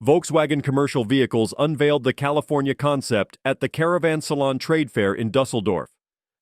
Volkswagen Commercial Vehicles unveiled the California concept at the Caravan Salon trade fair in Düsseldorf.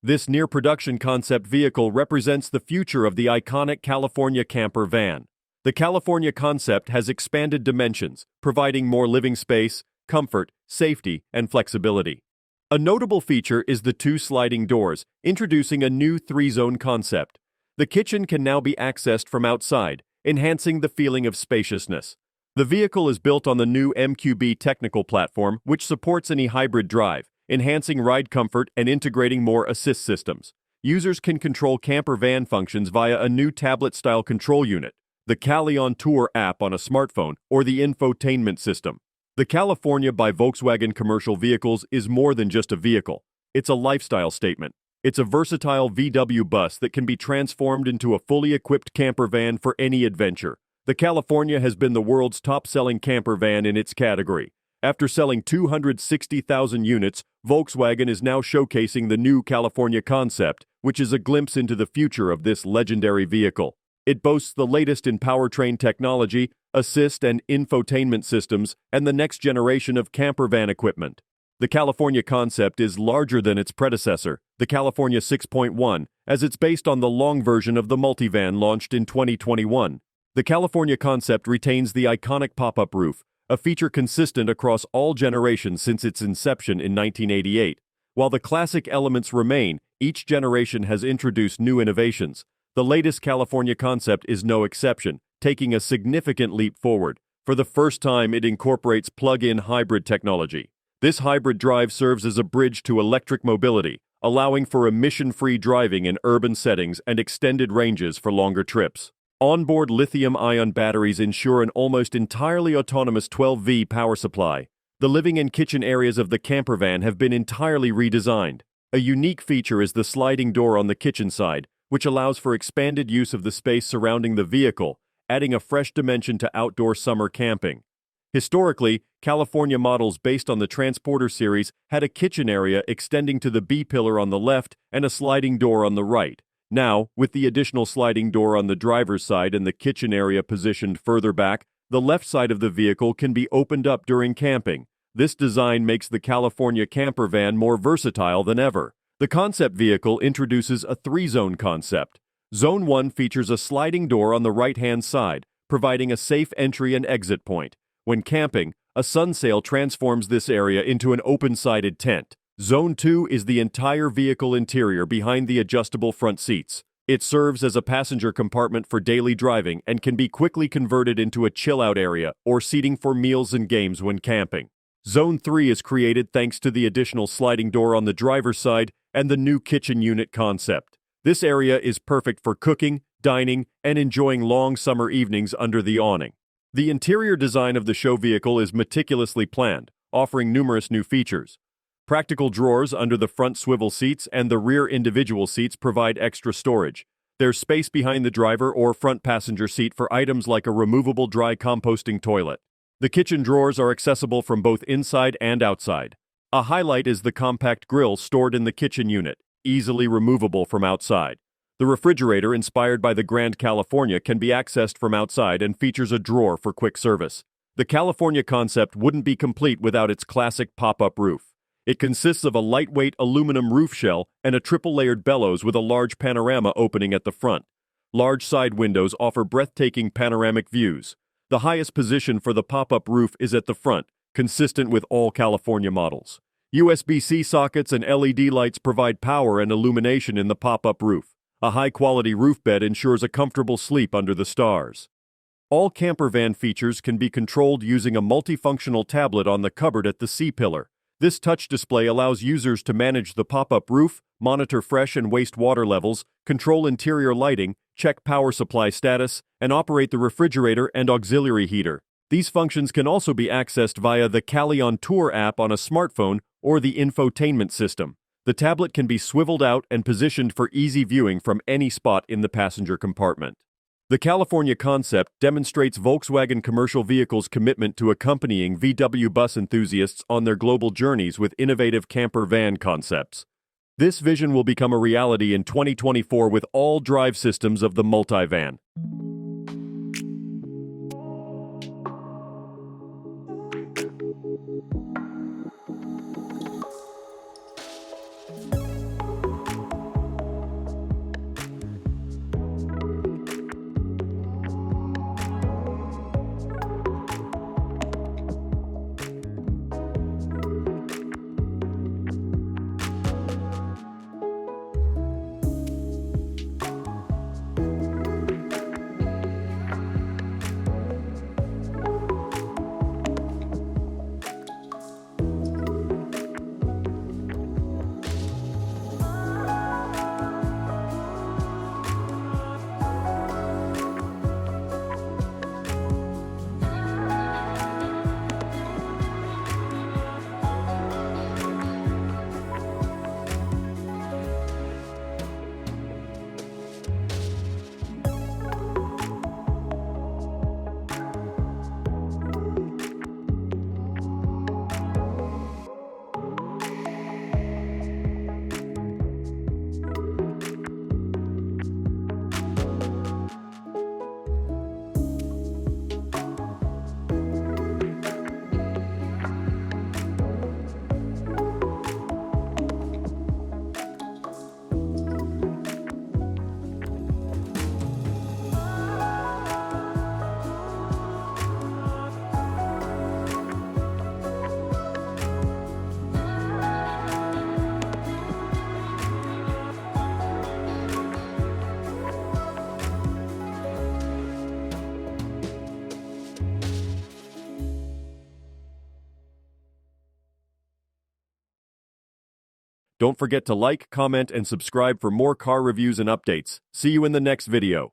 This near-production concept vehicle represents the future of the iconic California camper van. The California concept has expanded dimensions, providing more living space, comfort, safety, and flexibility. A notable feature is the two sliding doors, introducing a new three-zone concept. The kitchen can now be accessed from outside, enhancing the feeling of spaciousness. The vehicle is built on the new MQB technical platform, which supports an eHybrid drive, enhancing ride comfort and integrating more assist systems. Users can control camper van functions via a new tablet-style control unit, the Cali app on a smartphone, or the infotainment system. The California by Volkswagen Commercial Vehicles is more than just a vehicle. It's a lifestyle statement. It's a versatile VW bus that can be transformed into a fully equipped camper van for any adventure. The California has been the world's top-selling camper van in its category. After selling 260,000 units, Volkswagen is now showcasing the new California concept, which is a glimpse into the future of this legendary vehicle. It boasts the latest in powertrain technology, assist and infotainment systems, and the next generation of camper van equipment. The California concept is larger than its predecessor, the California 6.1, as it's based on the long version of the multivan launched in 2021. The California concept retains the iconic pop-up roof, a feature consistent across all generations since its inception in 1988. While the classic elements remain, each generation has introduced new innovations. The latest California concept is no exception, taking a significant leap forward. For the first time, it incorporates plug-in hybrid technology. This hybrid drive serves as a bridge to electric mobility, allowing for emission-free driving in urban settings and extended ranges for longer trips. Onboard lithium-ion batteries ensure an almost entirely autonomous 12V power supply. The living and kitchen areas of the campervan have been entirely redesigned. A unique feature is the sliding door on the kitchen side, which allows for expanded use of the space surrounding the vehicle, adding a fresh dimension to outdoor summer camping. Historically, California models based on the Transporter series had a kitchen area extending to the B-pillar on the left and a sliding door on the right. Now, with the additional sliding door on the driver's side and the kitchen area positioned further back, the left side of the vehicle can be opened up during camping. This design makes the California camper van more versatile than ever. The concept vehicle introduces a three-zone concept. Zone 1 features a sliding door on the right-hand side, providing a safe entry and exit point. When camping, a sunsail transforms this area into an open-sided tent. Zone 2 is the entire vehicle interior behind the adjustable front seats. It serves as a passenger compartment for daily driving and can be quickly converted into a chill-out area or seating for meals and games when camping. Zone 3 is created thanks to the additional sliding door on the driver's side and the new kitchen unit concept. This area is perfect for cooking, dining, and enjoying long summer evenings under the awning. The interior design of the show vehicle is meticulously planned, offering numerous new features. Practical drawers under the front swivel seats and the rear individual seats provide extra storage. There's space behind the driver or front passenger seat for items like a removable dry composting toilet. The kitchen drawers are accessible from both inside and outside. A highlight is the compact grill stored in the kitchen unit, easily removable from outside. The refrigerator, inspired by the Grand California, can be accessed from outside and features a drawer for quick service. The California concept wouldn't be complete without its classic pop-up roof. It consists of a lightweight aluminum roof shell and a triple-layered bellows with a large panorama opening at the front. Large side windows offer breathtaking panoramic views. The highest position for the pop-up roof is at the front, consistent with all California models. USB-C sockets and LED lights provide power and illumination in the pop-up roof. A high-quality roof bed ensures a comfortable sleep under the stars. All campervan features can be controlled using a multifunctional tablet on the cupboard at the C-pillar. This touch display allows users to manage the pop-up roof, monitor fresh and waste water levels, control interior lighting, check power supply status, and operate the refrigerator and auxiliary heater. These functions can also be accessed via the Cali app on a smartphone or the infotainment system. The tablet can be swiveled out and positioned for easy viewing from any spot in the passenger compartment. The California concept demonstrates Volkswagen Commercial Vehicles' commitment to accompanying VW bus enthusiasts on their global journeys with innovative camper van concepts. This vision will become a reality in 2024 with all drive systems of the multivan. Don't forget to like, comment, and subscribe for more car reviews and updates. See you in the next video.